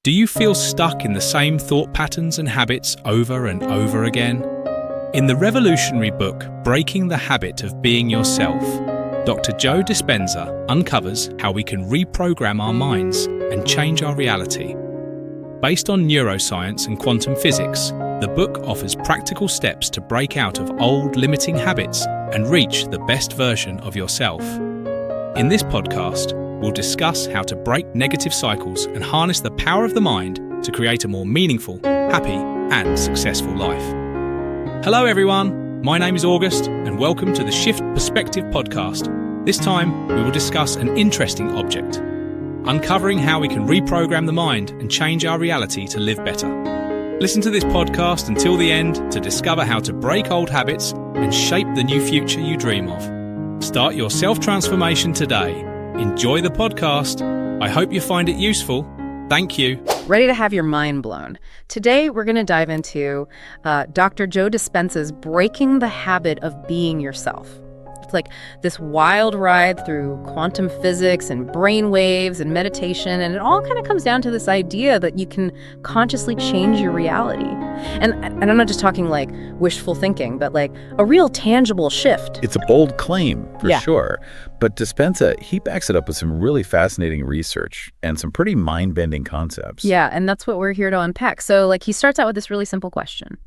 Do you feel stuck in the same thought patterns and habits over and over again? In the revolutionary book, Breaking the Habit of Being Yourself, Dr. Joe Dispenza uncovers how we can reprogram our minds and change our reality. Based on neuroscience and quantum physics, the book offers practical steps to break out of old limiting habits and reach the best version of yourself. In this podcast, we'll discuss how to break negative cycles and harness the power of the mind to create a more meaningful, happy, and successful life. Hello everyone, my name is August and welcome to the Shift Perspective podcast. This time, we will discuss an interesting object, uncovering how we can reprogram the mind and change our reality to live better. Listen to this podcast until the end to discover how to break old habits and shape the new future you dream of. Start your self-transformation today. Enjoy the podcast. I hope you find it useful. Thank you. Ready to have your mind blown? Today, we're going to dive into Dr. Joe Dispenza's Breaking the Habit of Being Yourself. It's like this wild ride through quantum physics and brain waves and meditation, and it all kind of comes down to this idea that you can consciously change your reality. And I'm not just talking like wishful thinking, but like a real tangible shift. It's a bold claim, for sure. But Dispenza, he backs it up with some really fascinating research and some pretty mind-bending concepts. Yeah, and that's what we're here to unpack. So like he starts out with this really simple question.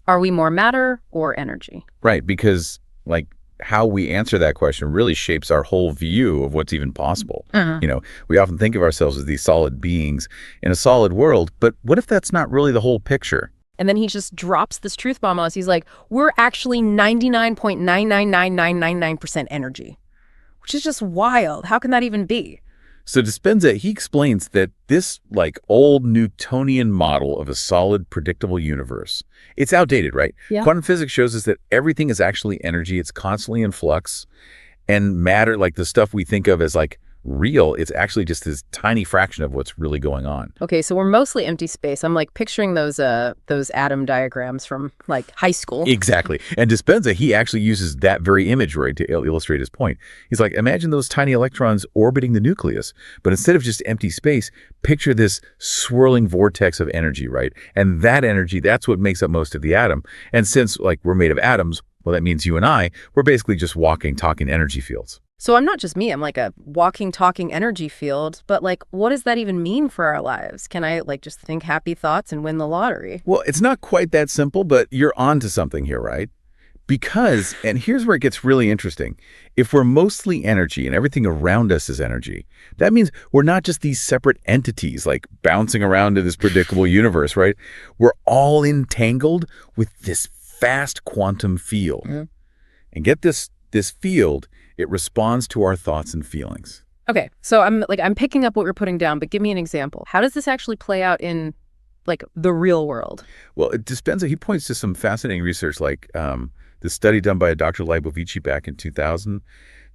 Are we more matter or energy? Right, because like how we answer that question really shapes our whole view of what's even possible. You know, we often think of ourselves as these solid beings in a solid world, but what if that's not really the whole picture? And then he just drops this truth bomb on us. He's like, we're actually 99.999999% energy, which is just wild. How can that even be? So Dispenza, he explains that this like old Newtonian model of a solid, predictable universe, it's outdated, right? Yeah. Quantum physics shows us that everything is actually energy. It's constantly in flux. And matter, like the stuff we think of as like real, it's actually just this tiny fraction of what's really going on. Okay, so we're mostly empty space. I'm like picturing those atom diagrams from like high school. Exactly. And Dispenza, he actually uses that very imagery to illustrate his point. He's like, imagine those tiny electrons orbiting the nucleus, but instead of just empty space, picture this swirling vortex of energy, right? And that energy, that's what makes up most of the atom. And since like we're made of atoms, well, that means you and I, we're basically just walking, talking energy fields. So I'm not just me, I'm like a walking, talking energy field, but like, what does that even mean for our lives? Can I like just think happy thoughts and win the lottery? Well, it's not quite that simple, but you're onto something here, right? Because, and here's where it gets really interesting, if we're mostly energy and everything around us is energy, that means we're not just these separate entities like bouncing around in this predictable universe, right? We're all entangled with this fast quantum field. And get this field, it responds to our thoughts and feelings. Okay, so I'm picking up what you're putting down, but give me an example. How does this actually play out in like the real world? Well, Dispenza, he points to some fascinating research like this study done by Dr. Leibovici back in 2000.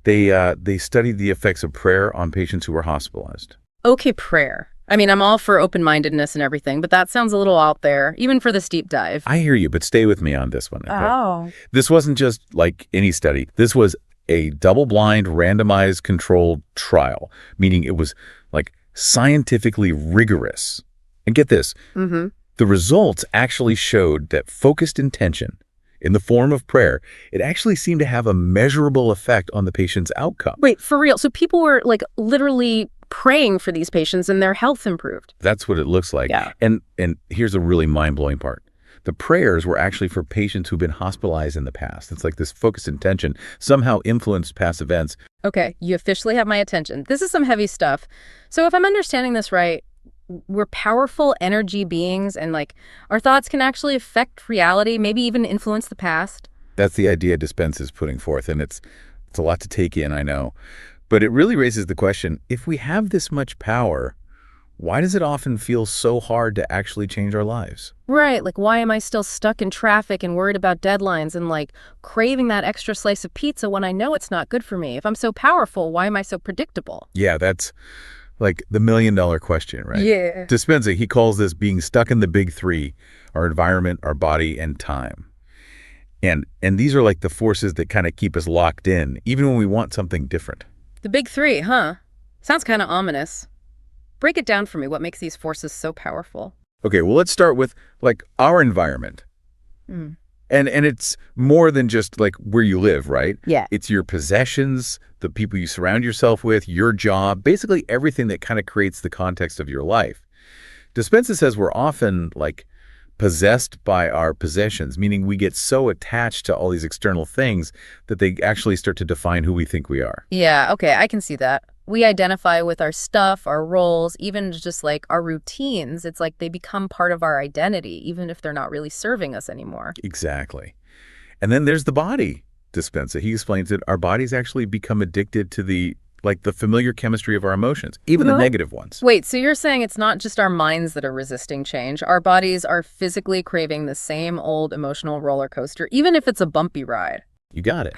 They studied the effects of prayer on patients who were hospitalized. Okay, prayer. I mean, I'm all for open-mindedness and everything, but that sounds a little out there, even for this deep dive. I hear you, but stay with me on this one. Okay? Oh. This wasn't just like any study. This was a double-blind, randomized, controlled trial, meaning it was like scientifically rigorous. And get this, the results actually showed that focused intention in the form of prayer, it actually seemed to have a measurable effect on the patient's outcome. Wait, for real? So people were like literally praying for these patients and their health improved? That's what it looks like. Yeah. And here's a really mind-blowing part. The prayers were actually for patients who've been hospitalized in the past. It's like this focused intention somehow influenced past events. Okay, you officially have my attention. This is some heavy stuff. So if I'm understanding this right, we're powerful energy beings and like our thoughts can actually affect reality, maybe even influence the past. That's the idea Dispenza is putting forth, and it's a lot to take in, I know. But it really raises the question, if we have this much power, why does it often feel so hard to actually change our lives? Right, like why am I still stuck in traffic and worried about deadlines and like craving that extra slice of pizza when I know it's not good for me? If I'm so powerful, why am I so predictable? Yeah, that's like the million-dollar question, right? Yeah. Dispenza, he calls this being stuck in the big three, our environment, our body, and time. And these are like the forces that kind of keep us locked in, even when we want something different. The big three, huh? Sounds kind of ominous. Break it down for me. What makes these forces so powerful? Okay, well, let's start with, like, our environment. Mm. And it's more than just, like, where you live, right? Yeah. It's your possessions, the people you surround yourself with, your job, basically everything that kind of creates the context of your life. Dispenza says we're often, like, possessed by our possessions, meaning we get so attached to all these external things that they actually start to define who we think we are. Yeah, okay, I can see that. We identify with our stuff, our roles, even just like our routines. It's like they become part of our identity, even if they're not really serving us anymore. Exactly. And then there's the body, Dispenza. He explains that our bodies actually become addicted to the familiar chemistry of our emotions, even the negative ones. Wait, so you're saying it's not just our minds that are resisting change. Our bodies are physically craving the same old emotional roller coaster, even if it's a bumpy ride. You got it.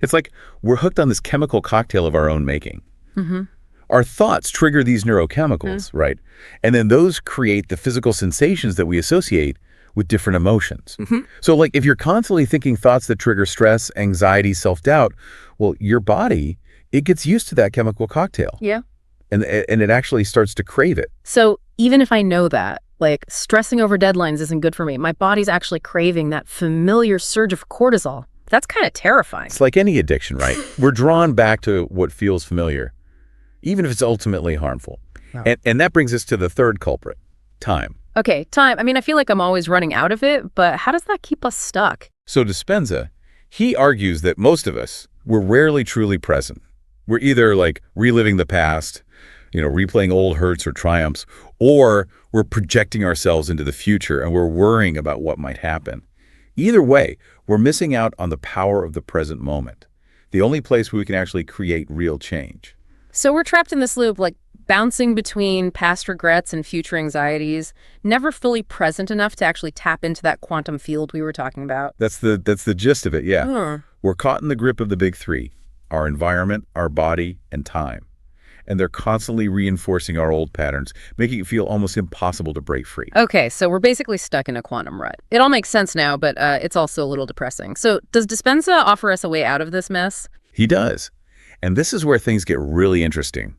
It's like we're hooked on this chemical cocktail of our own making. Mm-hmm. Our thoughts trigger these neurochemicals, right? And then those create the physical sensations that we associate with different emotions. So, like, if you're constantly thinking thoughts that trigger stress, anxiety, self-doubt, well, your body, it gets used to that chemical cocktail. Yeah. And it actually starts to crave it. So even if I know that, like, stressing over deadlines isn't good for me, my body's actually craving that familiar surge of cortisol. That's kind of terrifying. It's like any addiction, right? We're drawn back to what feels familiar, even if it's ultimately harmful. Wow. And that brings us to the third culprit, time. Okay, time. I mean, I feel like I'm always running out of it, but how does that keep us stuck? So Dispenza, he argues that most of us, we're rarely truly present. We're either, like, reliving the past, replaying old hurts or triumphs, or we're projecting ourselves into the future and we're worrying about what might happen. Either way, we're missing out on the power of the present moment, the only place where we can actually create real change. So we're trapped in this loop, like bouncing between past regrets and future anxieties, never fully present enough to actually tap into that quantum field we were talking about. That's the gist of it, yeah. We're caught in the grip of the big three: our environment, our body, and time. And they're constantly reinforcing our old patterns, making it feel almost impossible to break free. Okay, so we're basically stuck in a quantum rut. It all makes sense now, but it's also a little depressing. So does Dispenza offer us a way out of this mess? He does. And this is where things get really interesting.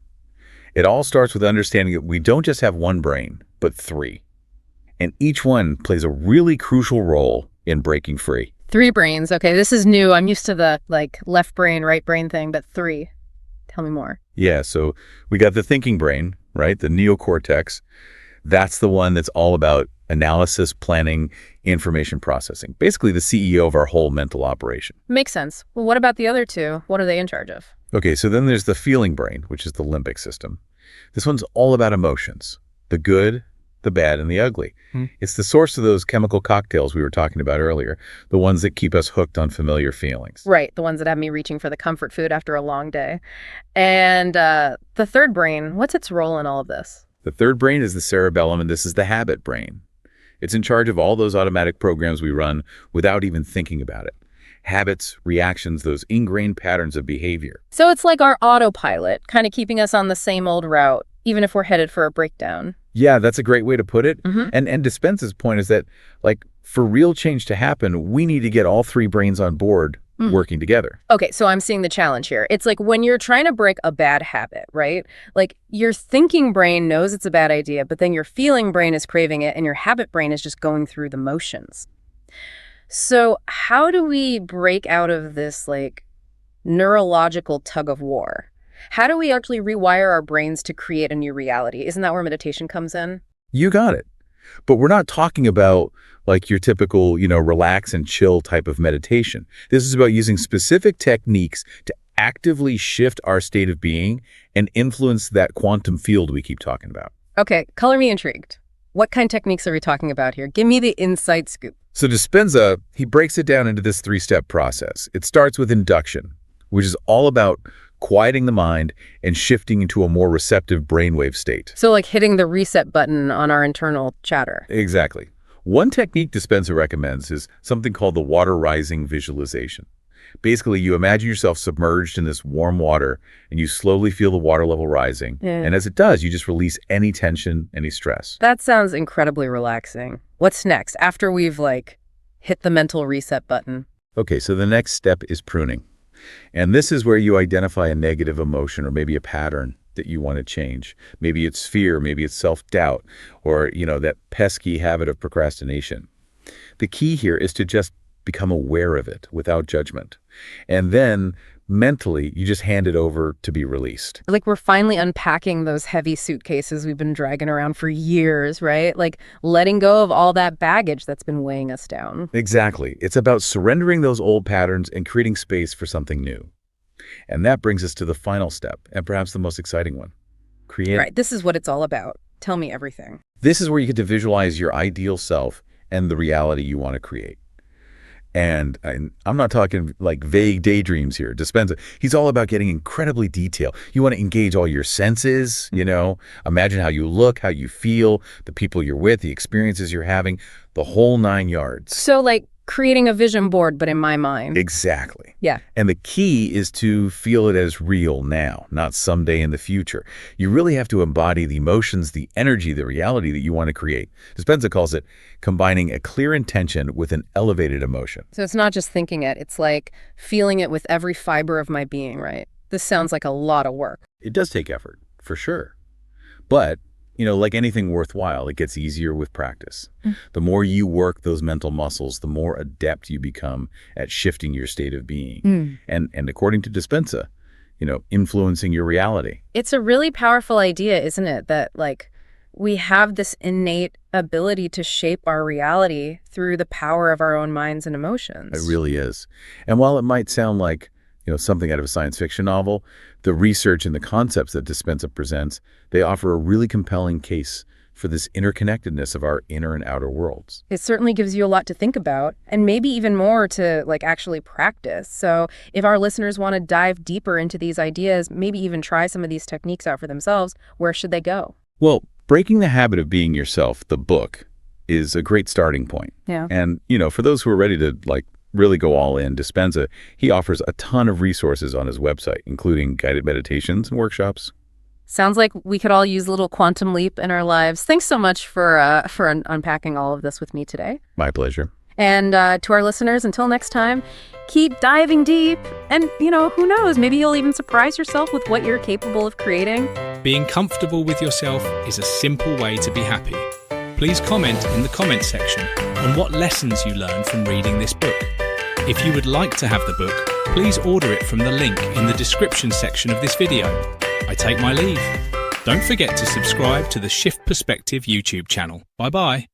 It all starts with understanding that we don't just have one brain, but three. And each one plays a really crucial role in breaking free. 3 brains. Okay, this is new. I'm used to the, like, left brain, right brain thing, but 3. Tell me more. Yeah, so we got the thinking brain, right? The neocortex. That's the one that's all about analysis, planning, information processing. Basically the CEO of our whole mental operation. Makes sense. Well, what about the other 2? What are they in charge of? Okay, so then there's the feeling brain, which is the limbic system. This one's all about emotions, the good, the bad, and the ugly. It's the source of those chemical cocktails we were talking about earlier, the ones that keep us hooked on familiar feelings. Right, the ones that have me reaching for the comfort food after a long day. And the third brain, what's its role in all of this? The third brain is the cerebellum, and this is the habit brain. It's in charge of all those automatic programs we run without even thinking about it. Habits, reactions, those ingrained patterns of behavior. So it's like our autopilot, kind of keeping us on the same old route, even if we're headed for a breakdown. Yeah, that's a great way to put it. And Dispenza's point is that, like, for real change to happen, we need to get all 3 brains on board working together. Okay, so I'm seeing the challenge here. It's like when you're trying to break a bad habit, right? Like, your thinking brain knows it's a bad idea, but then your feeling brain is craving it, and your habit brain is just going through the motions. So how do we break out of this, like, neurological tug of war? How do we actually rewire our brains to create a new reality? Isn't that where meditation comes in? You got it. But we're not talking about, like, your typical, relax and chill type of meditation. This is about using specific techniques to actively shift our state of being and influence that quantum field we keep talking about. Okay, color me intrigued. What kind of techniques are we talking about here? Give me the inside scoop. So Dispenza, he breaks it down into this 3-step process. It starts with induction, which is all about quieting the mind and shifting into a more receptive brainwave state. So like hitting the reset button on our internal chatter. Exactly. One technique Dispenza recommends is something called the water rising visualization. Basically, you imagine yourself submerged in this warm water and you slowly feel the water level rising. And as it does, you just release any tension, any stress. That sounds incredibly relaxing. What's next after we've, like, hit the mental reset button? Okay, so the next step is pruning. And this is where you identify a negative emotion or maybe a pattern that you want to change. Maybe it's fear, maybe it's self-doubt, or, that pesky habit of procrastination. The key here is to just become aware of it without judgment. And then mentally, you just hand it over to be released. Like we're finally unpacking those heavy suitcases we've been dragging around for years, right? Like letting go of all that baggage that's been weighing us down. Exactly. It's about surrendering those old patterns and creating space for something new. And that brings us to the final step, and perhaps the most exciting one. Right, this is what it's all about. Tell me everything. This is where you get to visualize your ideal self and the reality you want to create. And I'm not talking like vague daydreams here. Dispenza, he's all about getting incredibly detailed. You want to engage all your senses, imagine how you look, how you feel, the people you're with, the experiences you're having, the whole 9 yards. So like creating a vision board, but in my mind. Exactly. Yeah. And the key is to feel it as real now, not someday in the future. You really have to embody the emotions, the energy, the reality that you want to create. Dispenza calls it combining a clear intention with an elevated emotion. So it's not just thinking it, it's like feeling it with every fiber of my being, right? This sounds like a lot of work. It does take effort, for sure. But like anything worthwhile, it gets easier with practice. The more you work those mental muscles, the more adept you become at shifting your state of being. And according to Dispenza, influencing your reality. It's a really powerful idea, isn't it? That like we have this innate ability to shape our reality through the power of our own minds and emotions. It really is. And while it might sound like something out of a science fiction novel, the research and the concepts that Dispenza presents, they offer a really compelling case for this interconnectedness of our inner and outer worlds. It certainly gives you a lot to think about, and maybe even more to like actually practice. So if our listeners want to dive deeper into these ideas, maybe even try some of these techniques out for themselves, where should they go? Well, Breaking the Habit of Being Yourself, the book, is a great starting point. Yeah. And, for those who are ready to really go all in, Dispenza, he offers a ton of resources on his website, including guided meditations and workshops. Sounds like we could all use a little quantum leap in our lives. Thanks so much for unpacking all of this with me today. My pleasure. And to our listeners, until next time, keep diving deep. And, who knows, maybe you'll even surprise yourself with what you're capable of creating. Being comfortable with yourself is a simple way to be happy. Please comment in the comment section on what lessons you learned from reading this book. If you would like to have the book, please order it from the link in the description section of this video. I take my leave. Don't forget to subscribe to the Shift Perspective YouTube channel. Bye-bye.